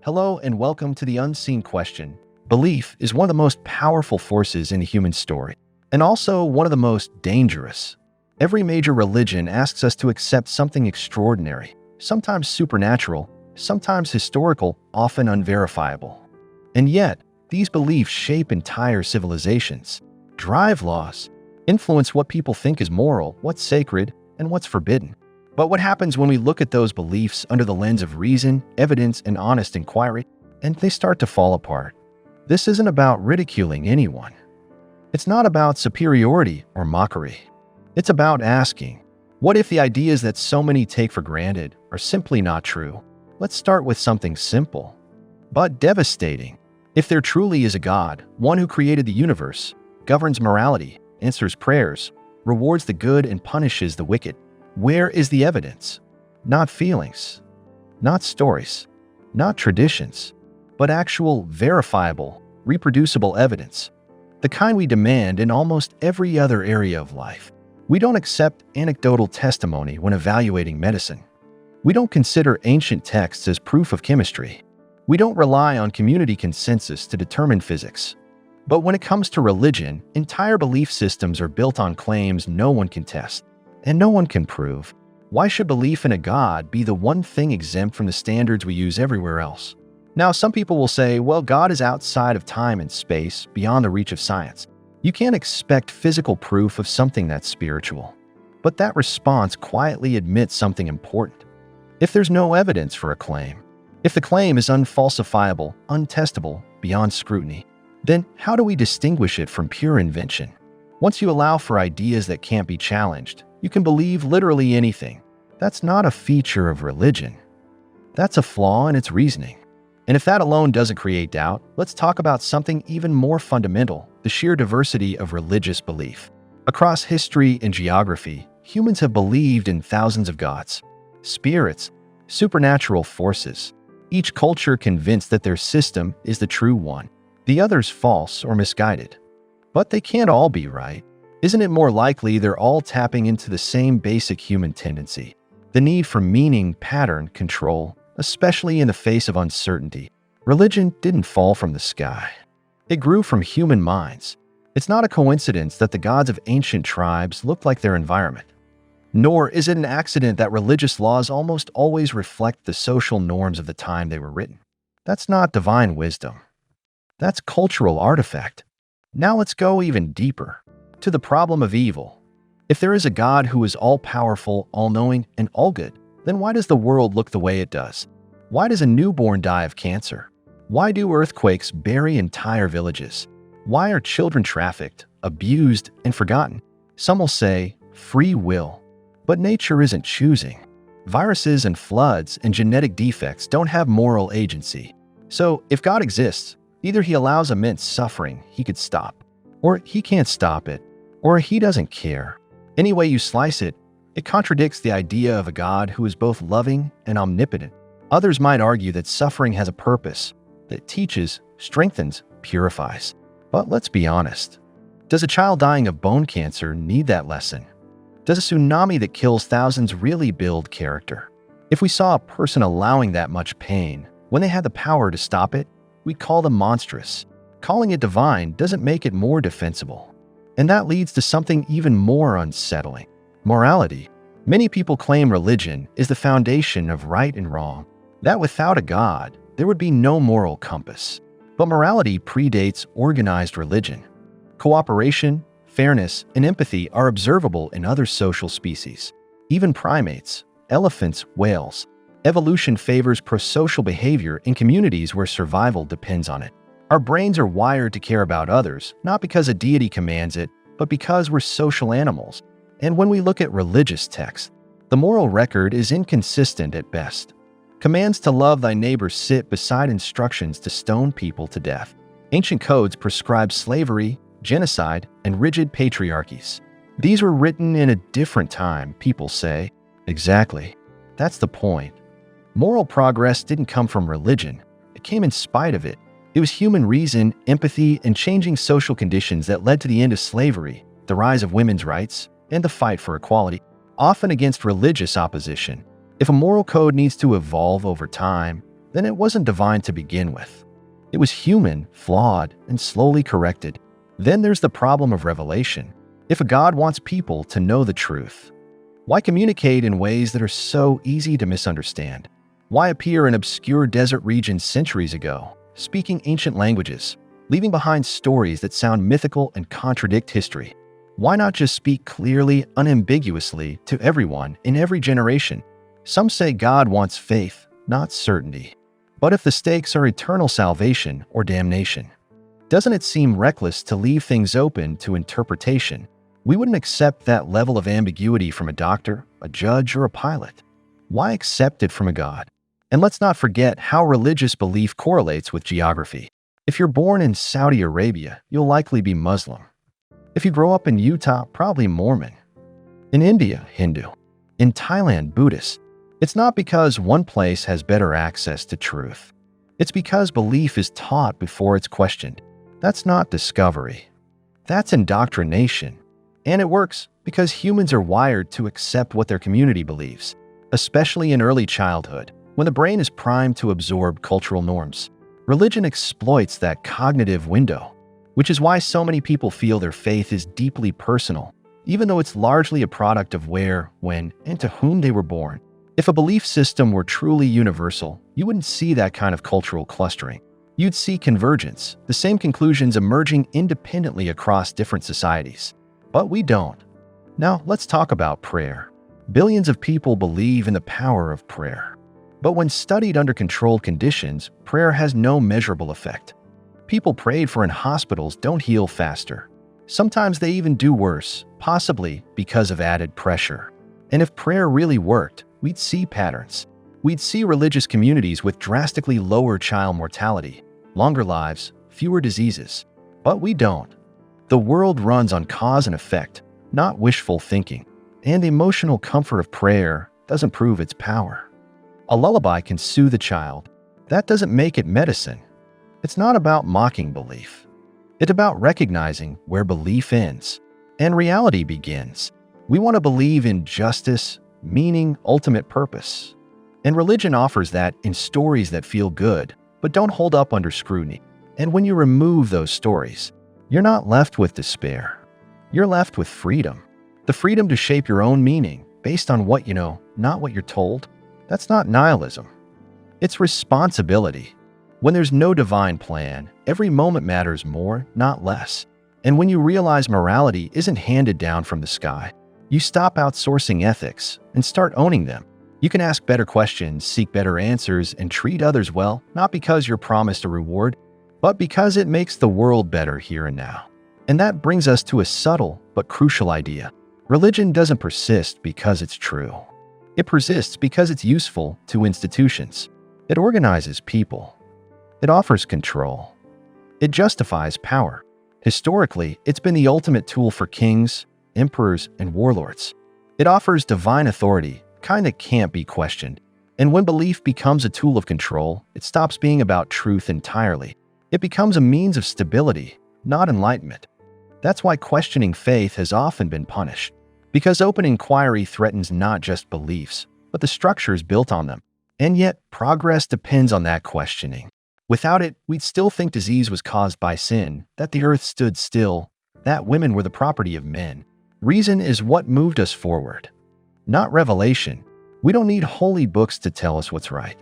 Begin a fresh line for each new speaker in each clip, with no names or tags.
Hello and welcome to the unseen question. Belief is one of the most powerful forces in the human story, and also one of the most dangerous. Every major religion asks us to accept something extraordinary, sometimes supernatural, sometimes historical, often unverifiable. And yet, these beliefs shape entire civilizations, drive laws, influence what people think is moral, what's sacred, and what's forbidden. But what happens when we look at those beliefs under the lens of reason, evidence, and honest inquiry, and they start to fall apart? This isn't about ridiculing anyone. It's not about superiority or mockery. It's about asking, what if the ideas that so many take for granted are simply not true? Let's start with something simple, but devastating. If there truly is a God, one who created the universe, governs morality, answers prayers, rewards the good and punishes the wicked, where is the evidence? Not feelings, not stories, not traditions, but actual, verifiable, reproducible evidence. The kind we demand in almost every other area of life. We don't accept anecdotal testimony when evaluating medicine. We don't consider ancient texts as proof of chemistry. We don't rely on community consensus to determine physics. But when it comes to religion, entire belief systems are built on claims no one can test and no one can prove. Why should belief in a God be the one thing exempt from the standards we use everywhere else? Now, some people will say, well, God is outside of time and space, beyond the reach of science. You can't expect physical proof of something that's spiritual. But that response quietly admits something important. If there's no evidence for a claim, if the claim is unfalsifiable, untestable, beyond scrutiny, then how do we distinguish it from pure invention? Once you allow for ideas that can't be challenged, you can believe literally anything. That's not a feature of religion. That's a flaw in its reasoning. And if that alone doesn't create doubt, let's talk about something even more fundamental, the sheer diversity of religious belief. Across history and geography, humans have believed in thousands of gods, spirits, supernatural forces, each culture convinced that their system is the true one, the others false or misguided. But they can't all be right. Isn't it more likely they're all tapping into the same basic human tendency, the need for meaning, pattern, control, especially in the face of uncertainty? Religion didn't fall from the sky. It grew from human minds. It's not a coincidence that the gods of ancient tribes looked like their environment. Nor is it an accident that religious laws almost always reflect the social norms of the time they were written. That's not divine wisdom. That's cultural artifact. Now let's go even deeper, to the problem of evil. If there is a God who is all-powerful, all-knowing, and all-good, then why does the world look the way it does? Why does a newborn die of cancer? Why do earthquakes bury entire villages? Why are children trafficked, abused, and forgotten? Some will say, free will. But nature isn't choosing. Viruses and floods and genetic defects don't have moral agency. So, if God exists, either he allows immense suffering he could stop, or he can't stop it, or he doesn't care. Any way you slice it, it contradicts the idea of a God who is both loving and omnipotent. Others might argue that suffering has a purpose, that it teaches, strengthens, purifies. But let's be honest. Does a child dying of bone cancer need that lesson? Does a tsunami that kills thousands really build character? If we saw a person allowing that much pain when they had the power to stop it, we'd call them monstrous. Calling it divine doesn't make it more defensible. And that leads to something even more unsettling. Morality. Many people claim religion is the foundation of right and wrong, that without a God, there would be no moral compass. But morality predates organized religion. Cooperation, fairness, and empathy are observable in other social species, even primates, elephants, whales. Evolution favors prosocial behavior in communities where survival depends on it. Our brains are wired to care about others, not because a deity commands it, but because we're social animals. And when we look at religious texts, the moral record is inconsistent at best. Commands to love thy neighbor sit beside instructions to stone people to death. Ancient codes prescribe slavery, genocide, and rigid patriarchies. These were written in a different time, people say. Exactly. That's the point. Moral progress didn't come from religion. It came in spite of it. It was human reason, empathy, and changing social conditions that led to the end of slavery, the rise of women's rights, and the fight for equality, often against religious opposition. If a moral code needs to evolve over time, then it wasn't divine to begin with. It was human, flawed, and slowly corrected. Then there's the problem of revelation. If a God wants people to know the truth, why communicate in ways that are so easy to misunderstand? Why appear in obscure desert regions centuries ago, speaking ancient languages, leaving behind stories that sound mythical and contradict history? Why not just speak clearly, unambiguously to everyone in every generation? Some say God wants faith, not certainty. But if the stakes are eternal salvation or damnation, doesn't it seem reckless to leave things open to interpretation? We wouldn't accept that level of ambiguity from a doctor, a judge, or a pilot. Why accept it from a God? And let's not forget how religious belief correlates with geography. If you're born in Saudi Arabia, you'll likely be Muslim. If you grow up in Utah, probably Mormon. In India, Hindu. In Thailand, Buddhist. It's not because one place has better access to truth. It's because belief is taught before it's questioned. That's not discovery. That's indoctrination. And it works because humans are wired to accept what their community believes, especially in early childhood, when the brain is primed to absorb cultural norms. Religion exploits that cognitive window, which is why so many people feel their faith is deeply personal, even though it's largely a product of where, when, and to whom they were born. If a belief system were truly universal, you wouldn't see that kind of cultural clustering. You'd see convergence, the same conclusions emerging independently across different societies. But we don't. Now, let's talk about prayer. Billions of people believe in the power of prayer. But when studied under controlled conditions, prayer has no measurable effect. People prayed for in hospitals don't heal faster. Sometimes they even do worse, possibly because of added pressure. And if prayer really worked, we'd see patterns. We'd see religious communities with drastically lower child mortality, longer lives, fewer diseases. But we don't. The world runs on cause and effect, not wishful thinking. And the emotional comfort of prayer doesn't prove its power. A lullaby can soothe a child. That doesn't make it medicine. It's not about mocking belief. It's about recognizing where belief ends and reality begins. We want to believe in justice, meaning, ultimate purpose. And religion offers that in stories that feel good, but don't hold up under scrutiny. And when you remove those stories, you're not left with despair. You're left with freedom. The freedom to shape your own meaning based on what you know, not what you're told. That's not nihilism. It's responsibility. When there's no divine plan, every moment matters more, not less. And when you realize morality isn't handed down from the sky, you stop outsourcing ethics and start owning them. You can ask better questions, seek better answers, and treat others well, not because you're promised a reward, but because it makes the world better here and now. And that brings us to a subtle but crucial idea. Religion doesn't persist because it's true. It persists because it's useful to institutions. It organizes people. It offers control. It justifies power. Historically, it's been the ultimate tool for kings, emperors, and warlords. It offers divine authority, kind that can't be questioned. And when belief becomes a tool of control, it stops being about truth entirely. It becomes a means of stability, not enlightenment. That's why questioning faith has often been punished. Because open inquiry threatens not just beliefs, but the structures built on them. And yet, progress depends on that questioning. Without it, we'd still think disease was caused by sin, that the earth stood still, that women were the property of men. Reason is what moved us forward, not revelation. We don't need holy books to tell us what's right.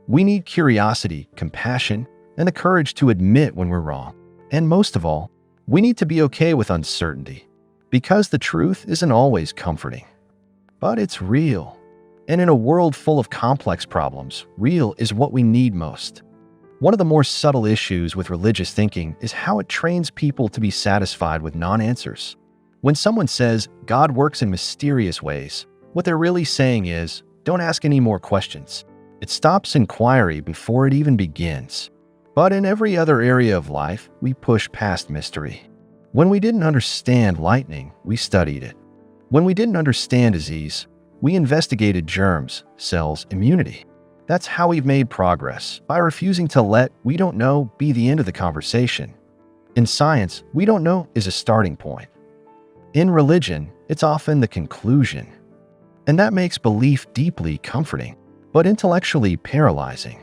We need curiosity, compassion, and the courage to admit when we're wrong. And most of all, we need to be okay with uncertainty, because the truth isn't always comforting. But it's real. And in a world full of complex problems, real is what we need most. One of the more subtle issues with religious thinking is how it trains people to be satisfied with non-answers. When someone says, God works in mysterious ways, what they're really saying is, don't ask any more questions. It stops inquiry before it even begins. But in every other area of life, we push past mystery. When we didn't understand lightning, we studied it. When we didn't understand disease, we investigated germs, cells, immunity. That's how we've made progress, by refusing to let "we don't know" be the end of the conversation. In science, "we don't know" is a starting point. In religion, it's often the conclusion. And that makes belief deeply comforting, but intellectually paralyzing.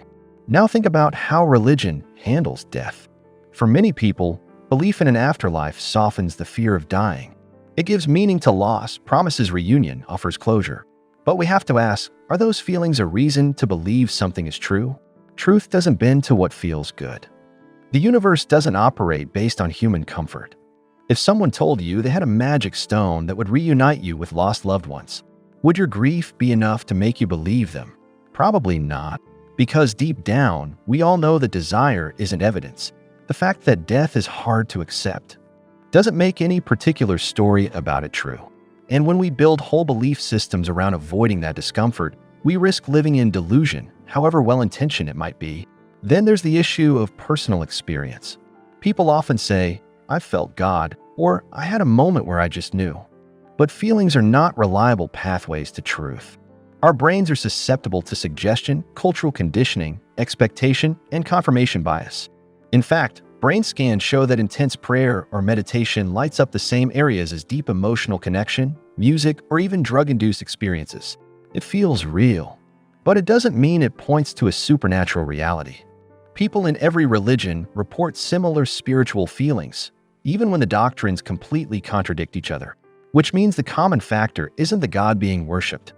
Now think about how religion handles death. For many people, belief in an afterlife softens the fear of dying. It gives meaning to loss, promises reunion, offers closure. But we have to ask, are those feelings a reason to believe something is true? Truth doesn't bend to what feels good. The universe doesn't operate based on human comfort. If someone told you they had a magic stone that would reunite you with lost loved ones, would your grief be enough to make you believe them? Probably not, because deep down, we all know that desire isn't evidence. The fact that death is hard to accept doesn't make any particular story about it true. And when we build whole belief systems around avoiding that discomfort, we risk living in delusion, however well-intentioned it might be. Then there's the issue of personal experience. People often say, "I felt God," or "I had a moment where I just knew." But feelings are not reliable pathways to truth. Our brains are susceptible to suggestion, cultural conditioning, expectation, and confirmation bias. In fact, brain scans show that intense prayer or meditation lights up the same areas as deep emotional connection, music, or even drug-induced experiences. It feels real, but it doesn't mean it points to a supernatural reality. People in every religion report similar spiritual feelings, even when the doctrines completely contradict each other, which means the common factor isn't the God being worshipped.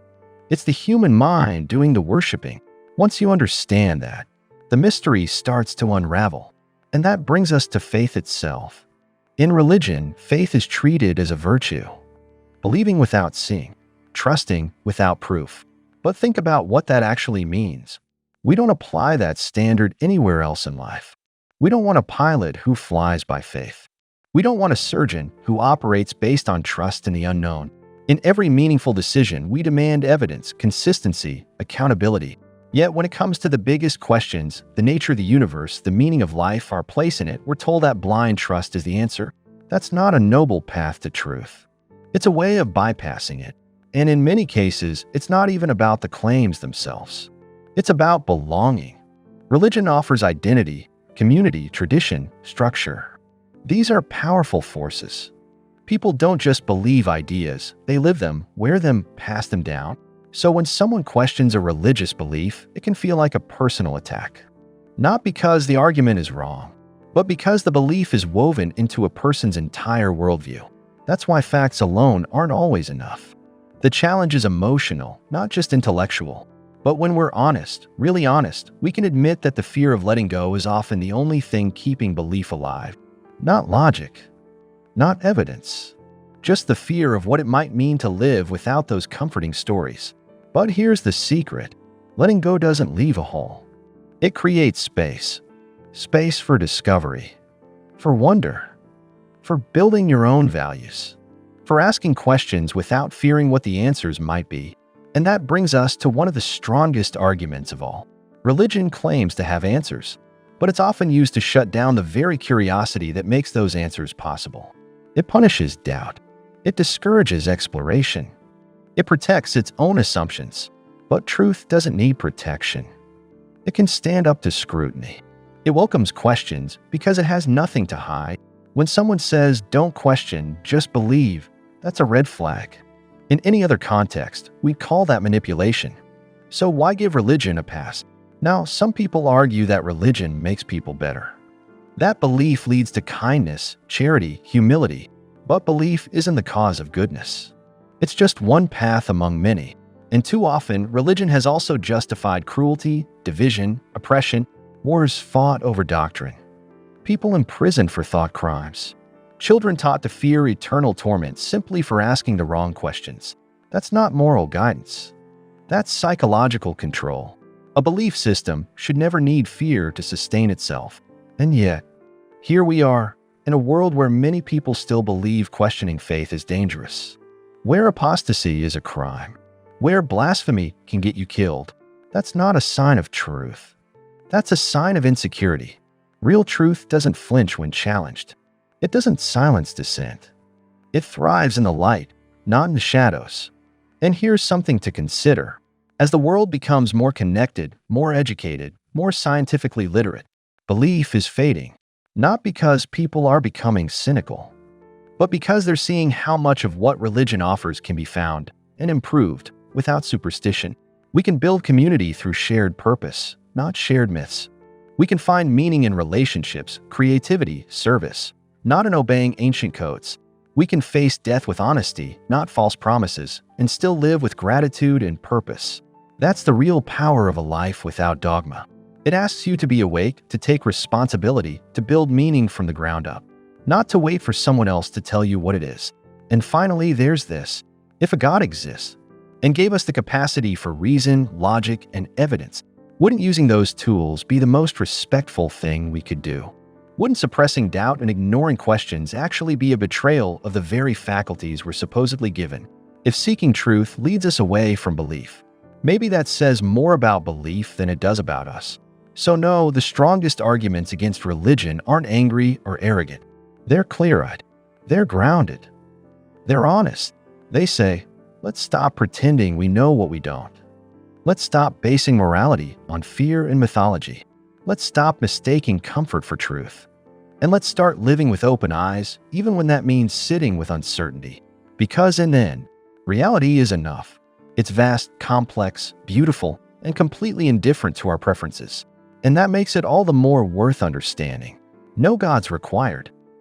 It's the human mind doing the worshiping. Once you understand that, the mystery starts to unravel. And that brings us to faith itself. In religion, faith is treated as a virtue. Believing without seeing, trusting without proof. But think about what that actually means. We don't apply that standard anywhere else in life. We don't want a pilot who flies by faith. We don't want a surgeon who operates based on trust in the unknown. In every meaningful decision, we demand evidence, consistency, accountability. Yet when it comes to the biggest questions, the nature of the universe, the meaning of life, our place in it, we're told that blind trust is the answer. That's not a noble path to truth. It's a way of bypassing it. And in many cases, it's not even about the claims themselves. It's about belonging. Religion offers identity, community, tradition, structure. These are powerful forces. People don't just believe ideas, they live them, wear them, pass them down. So when someone questions a religious belief, it can feel like a personal attack. Not because the argument is wrong, but because the belief is woven into a person's entire worldview. That's why facts alone aren't always enough. The challenge is emotional, not just intellectual. But when we're honest, really honest, we can admit that the fear of letting go is often the only thing keeping belief alive. Not logic, not evidence, just the fear of what it might mean to live without those comforting stories. But here's the secret. Letting go doesn't leave a hole. It creates space. Space for discovery, for wonder, for building your own values, for asking questions without fearing what the answers might be. And that brings us to one of the strongest arguments of all. Religion claims to have answers, but it's often used to shut down the very curiosity that makes those answers possible. It punishes doubt. It discourages exploration. It protects its own assumptions, but truth doesn't need protection. It can stand up to scrutiny. It welcomes questions because it has nothing to hide. When someone says, "Don't question, just believe," that's a red flag. In any other context, we'd call that manipulation. So why give religion a pass? Now, some people argue that religion makes people better. That belief leads to kindness, charity, humility, but belief isn't the cause of goodness. It's just one path among many, and too often, religion has also justified cruelty, division, oppression, wars fought over doctrine, people imprisoned for thought crimes, children taught to fear eternal torment simply for asking the wrong questions. That's not moral guidance. That's psychological control. A belief system should never need fear to sustain itself. And yet, here we are, in a world where many people still believe questioning faith is dangerous, where apostasy is a crime, where blasphemy can get you killed. That's not a sign of truth. That's a sign of insecurity. Real truth doesn't flinch when challenged. It doesn't silence dissent. It thrives in the light, not in the shadows. And here's something to consider. As the world becomes more connected, more educated, more scientifically literate, belief is fading. Not because people are becoming cynical, but because they're seeing how much of what religion offers can be found and improved without superstition. We can build community through shared purpose, not shared myths. We can find meaning in relationships, creativity, service, not in obeying ancient codes. We can face death with honesty, not false promises, and still live with gratitude and purpose. That's the real power of a life without dogma. It asks you to be awake, to take responsibility, to build meaning from the ground up, not to wait for someone else to tell you what it is. And finally, there's this. If a God exists and gave us the capacity for reason, logic, and evidence, wouldn't using those tools be the most respectful thing we could do? Wouldn't suppressing doubt and ignoring questions actually be a betrayal of the very faculties we're supposedly given? If seeking truth leads us away from belief, maybe that says more about belief than it does about us. So no, the strongest arguments against religion aren't angry or arrogant. They're clear-eyed. They're grounded. They're honest. They say, let's stop pretending we know what we don't. Let's stop basing morality on fear and mythology. Let's stop mistaking comfort for truth. And let's start living with open eyes, even when that means sitting with uncertainty. Because in the end, reality is enough. It's vast, complex, beautiful, and completely indifferent to our preferences. And that makes it all the more worth understanding. No gods required.